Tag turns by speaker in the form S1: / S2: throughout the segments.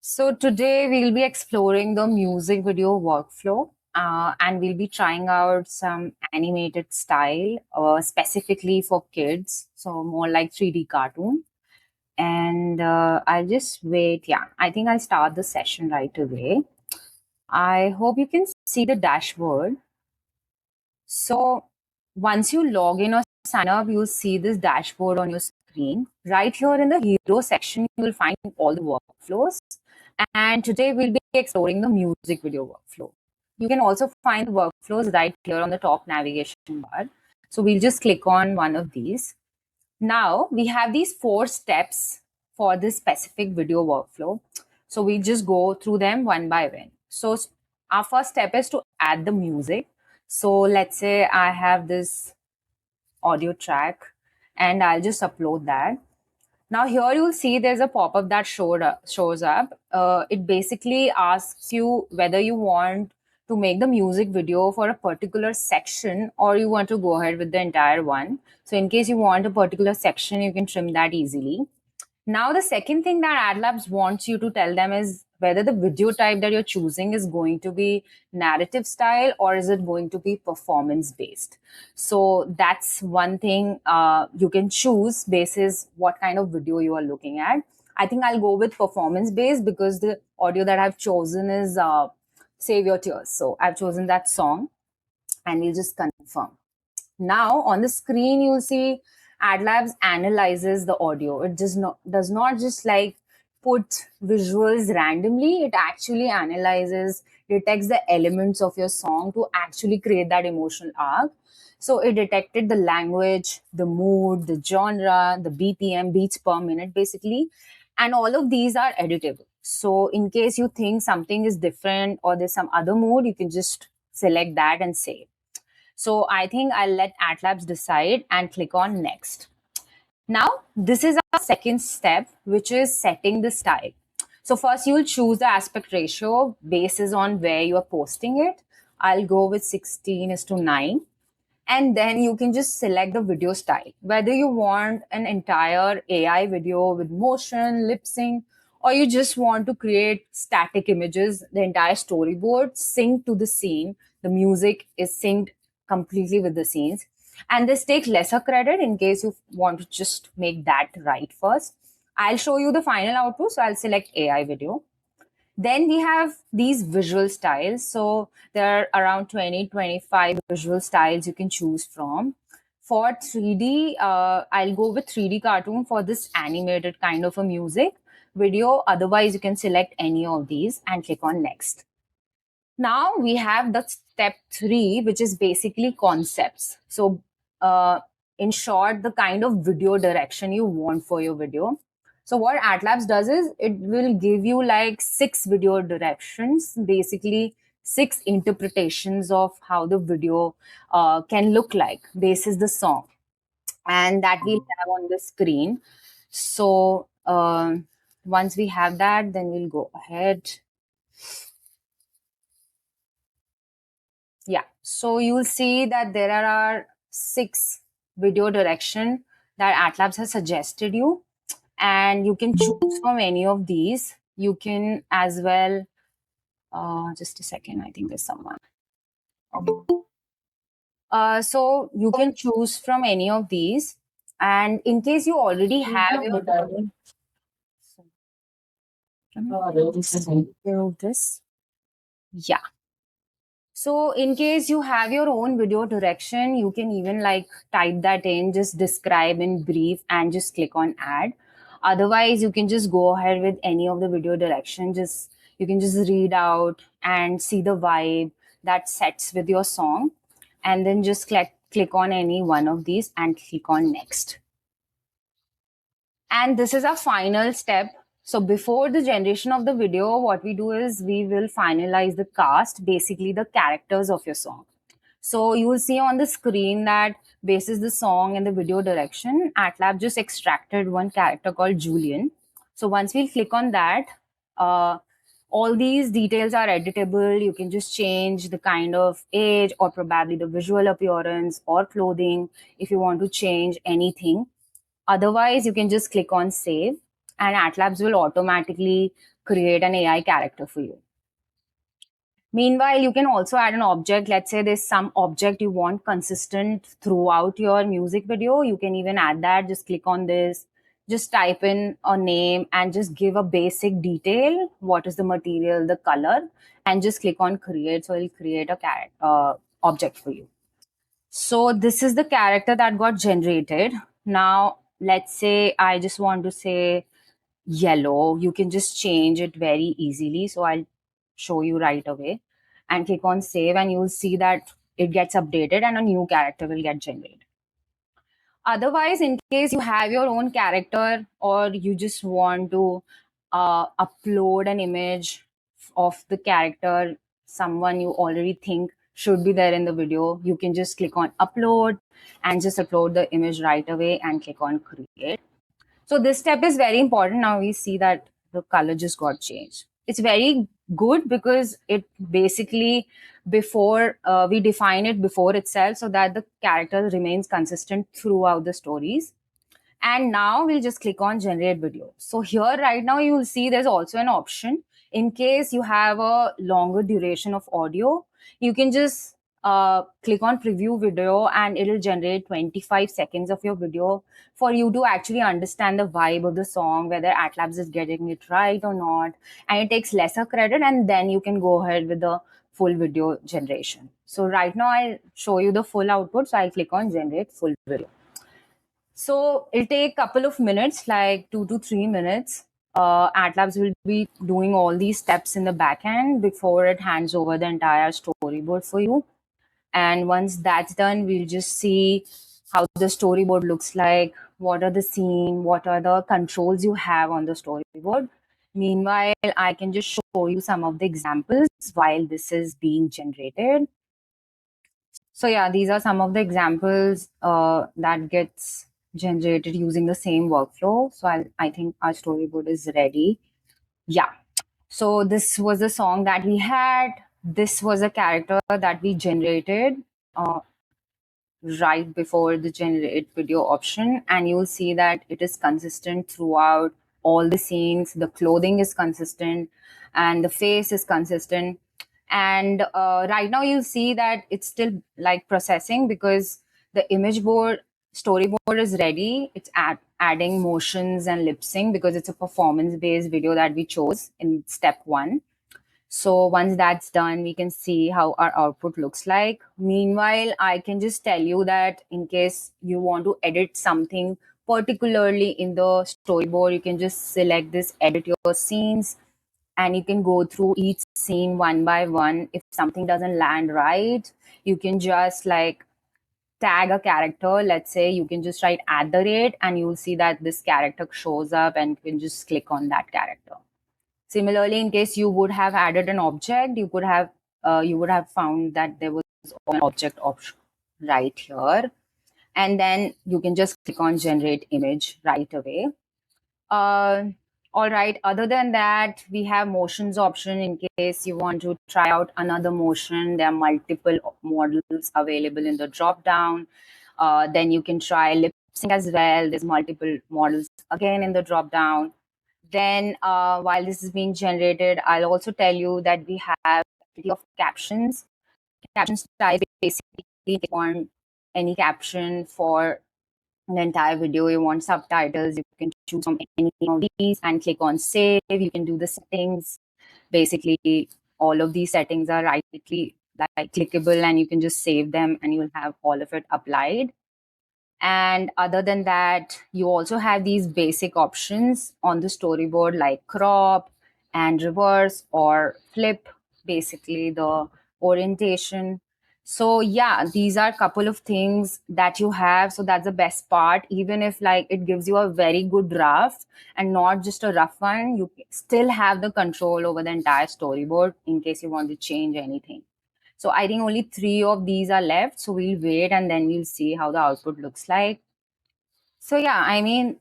S1: So today we'll be exploring the music video workflow and we'll be trying out some animated style specifically for kids. So more like 3D cartoon. And I'll just wait. Yeah, I think I'll start the session right away. I hope you can see the dashboard. So once you log in or sign up, you'll see this dashboard on your screen. Right here in the hero section, you will find all the workflows. And today we'll be exploring the music video workflow. You can also find the workflows right here on the top navigation bar. So we'll just click on one of these. Now we have these 4 steps for this specific video workflow. So we just go through them one by one. So our first step is to add the music. So let's say I have this audio track and I'll just upload that. Now here you'll see there's a pop-up that shows up. It basically asks you whether you want to make the music video for a particular section or you want to go ahead with the entire one. So in case you want a particular section, you can trim that easily. Now, the second thing that AtLabs wants you to tell them is whether the video type that you're choosing is going to be narrative style or is it going to be performance based. So that's one thing you can choose basis what kind of video you are looking at. I think I'll go with performance based because the audio that I've chosen is Save Your Tears. So I've chosen that song and we'll just confirm. Now on the screen, you'll see AtLabs analyzes the audio. It does not just like put visuals randomly. It actually analyzes, detects the elements of your song to actually create that emotional arc. So it detected the language, the mood, the genre, the BPM, beats per minute, basically. And all of these are editable. So in case you think something is different or there's some other mood, you can just select that and save. So I think I'll let AtLabs decide and click on next. Now, this is our second step, which is setting the style. So first you'll choose the aspect ratio basis on where you are posting it. I'll go with 16:9. And then you can just select the video style, whether you want an entire AI video with motion, lip sync, or you just want to create static images, the entire storyboard synced to the scene. The music is synced completely with the scenes. And this takes lesser credit in case you want to just make that right first. I'll show you the final output. So I'll select AI video. Then we have these visual styles. So there are around 20-25 visual styles you can choose from. For 3D, I'll go with 3D cartoon for this animated kind of a music video. Otherwise, you can select any of these and click on next. Now we have the step 3, which is basically concepts. So in short, the kind of video direction you want for your video. So what AtLabs does is it will give you like 6 video directions, basically 6 interpretations of how the video can look like basis the song. And that we'll have on the screen. So once we have that, then we'll go ahead. Yeah, so you'll see that there are 6 video direction that AtLabs has suggested you, and you can choose from any of these. You can as well, just a second, I think there's someone. Okay. So you can choose from any of these, and in case you already have your this, yeah. So in case you have your own video direction, you can even like type that in, just describe in brief and just click on add. Otherwise, you can just go ahead with any of the video direction. You can just read out and see the vibe that sets with your song. And then just click on any one of these and click on next. And this is our final step. So before the generation of the video, what we do is we will finalize the cast, basically the characters of your song. So you will see on the screen that basis the song and the video direction, AtLab just extracted one character called Julian. So once we click on that, all these details are editable. You can just change the kind of age or probably the visual appearance or clothing if you want to change anything. Otherwise, you can just click on save and AtLabs will automatically create an AI character for you. Meanwhile, you can also add an object. Let's say there's some object you want consistent throughout your music video. You can even add that. Just click on this, just type in a name and just give a basic detail. What is the material, the color, and just click on create. So it'll create a object for you. So this is the character that got generated. Now, let's say I just want to say yellow. You can just change it very easily. So I'll show you right away and click on save, and you'll see that it gets updated and a new character will get generated. Otherwise, in case you have your own character or you just want to upload an image of the character, someone you already think should be there in the video, you can just click on upload and just upload the image right away and click on create. So this step is very important. Now we see that the color just got changed. It's very good because it basically before we define it before itself so that the character remains consistent throughout the stories. And now we'll just click on generate video. So here right now you will see there's also an option in case you have a longer duration of audio. You can just click on preview video and it'll generate 25 seconds of your video for you to actually understand the vibe of the song, whether AtLabs is getting it right or not. And it takes lesser credit, and then you can go ahead with the full video generation. So right now I'll show you the full output. So I'll click on generate full video. So it'll take a couple of minutes, like 2 to 3 minutes. AtLabs will be doing all these steps in the back end before it hands over the entire storyboard for you. And once that's done, we'll just see how the storyboard looks like, what are the scene, what are the controls you have on the storyboard. Meanwhile, I can just show you some of the examples while this is being generated. So yeah, these are some of the examples that gets generated using the same workflow. So I think our storyboard is ready. Yeah. So this was a song that we had. This was a character that we generated right before the generate video option. And you'll see that it is consistent throughout all the scenes. The clothing is consistent and the face is consistent. And right now you'll see that it's still like processing because the image board storyboard is ready. It's adding motions and lip sync because it's a performance based video that we chose in step 1. So once that's done, we can see how our output looks like. Meanwhile, I can just tell you that in case you want to edit something particularly in the storyboard, you can just select this edit your scenes and you can go through each scene one by one. If something doesn't land right, you can just like tag a character. Let's say you can just write @ and you'll see that this character shows up and you can just click on that character. Similarly, in case you would have added an object, you would have found that there was an object option right here. And then you can just click on generate image right away. All right. Other than that, we have motions option in case you want to try out another motion. There are multiple models available in the drop down. Then you can try lip sync as well. There's multiple models again in the drop down. Then while this is being generated, I'll also tell you that we have plenty of captions. Captions type basically click on any caption for an entire video. You want subtitles, you can choose from any of these and click on save. You can do the settings. Basically, all of these settings are clickable and you can just save them and you'll have all of it applied. And other than that, you also have these basic options on the storyboard like crop and reverse or flip, basically the orientation. So yeah, these are a couple of things that you have. So that's the best part. Even if like it gives you a very good draft and not just a rough one, you still have the control over the entire storyboard in case you want to change anything. So I think only 3 of these are left. So we'll wait and then we'll see how the output looks like. So yeah, I mean,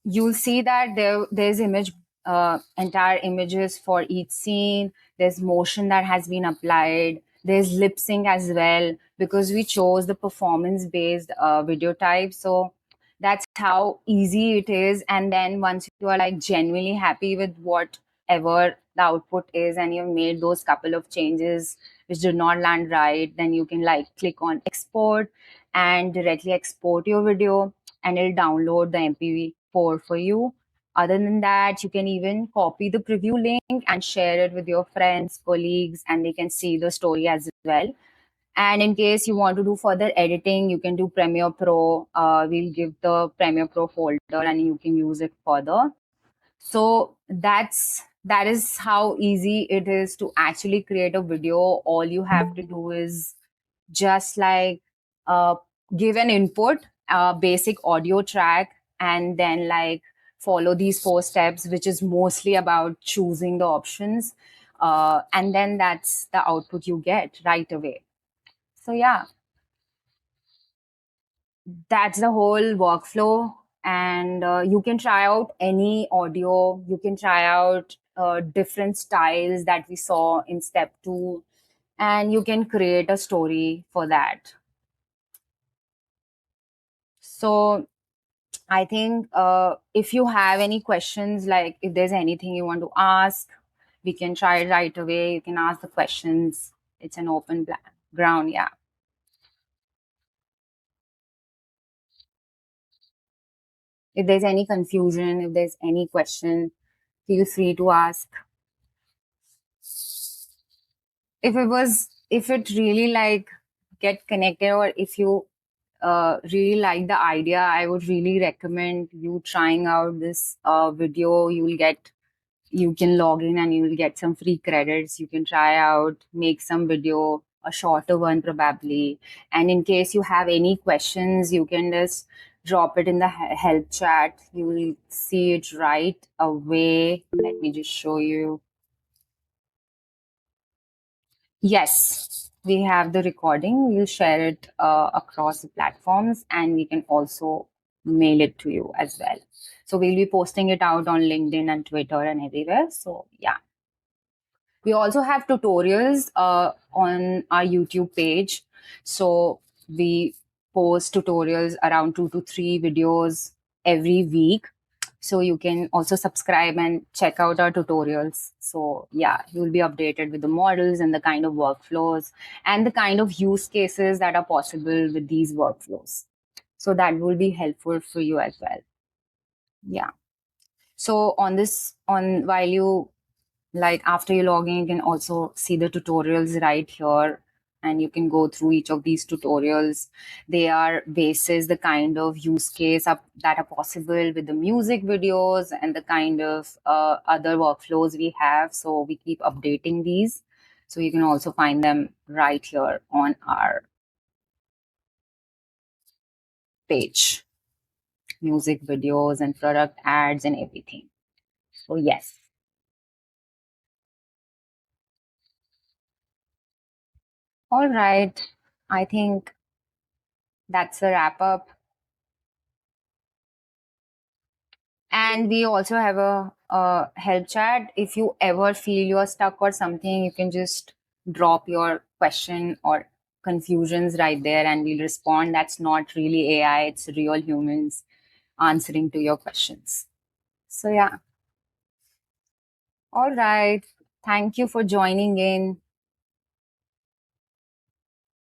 S1: you'll see that there's entire images for each scene. There's motion that has been applied. There's lip sync as well because we chose the performance based video type. So that's how easy it is. And then once you are like genuinely happy with what whatever the output is, and you've made those couple of changes which did not land right, then you can like click on export and directly export your video, and it'll download the MP4 for you. Other than that, you can even copy the preview link and share it with your friends, colleagues, and they can see the story as well. And in case you want to do further editing, you can do Premiere Pro. We'll give the Premiere Pro folder and you can use it further. So that is how easy it is to actually create a video. All you have to do is just like uh, give an input, basic audio track, and then like follow these 4 steps, which is mostly about choosing the options. And then that's the output you get right away. So yeah, that's the whole workflow. And you can try out any audio. You can try out different styles that we saw in step 2, and you can create a story for that. So I think if you have any questions, like if there's anything you want to ask, we can try it right away. You can ask the questions. It's an open ground. Yeah. If there's any confusion, if there's any question, feel free to ask. If it really like get connected, or if you really like the idea, I would really recommend you trying out this video. You can log in and you will get some free credits. You can try out, make some video, a shorter one probably. And in case you have any questions, you can just drop it in the help chat. You will see it right away. Let me just show you. Yes, we have the recording. We'll share it across the platforms, and we can also mail it to you as well. So we'll be posting it out on LinkedIn and Twitter and everywhere. So yeah. We also have tutorials on our YouTube page. So we post tutorials around 2 to 3 videos every week. So you can also subscribe and check out our tutorials. So yeah, you will be updated with the models and the kind of workflows and the kind of use cases that are possible with these workflows. So that will be helpful for you as well. Yeah. So on while you like after you log in, you can also see the tutorials right here, and you can go through each of these tutorials. They are bases the kind of use case that are possible with the music videos and the kind of other workflows we have. So we keep updating these, so you can also find them right here on our page: music videos and product ads and everything. So yes. All right, I think that's a wrap up. And we also have a help chat. If you ever feel you're stuck or something, you can just drop your question or confusions right there and we'll respond. That's not really AI, it's real humans answering to your questions. So, yeah. All right. Thank you for joining in.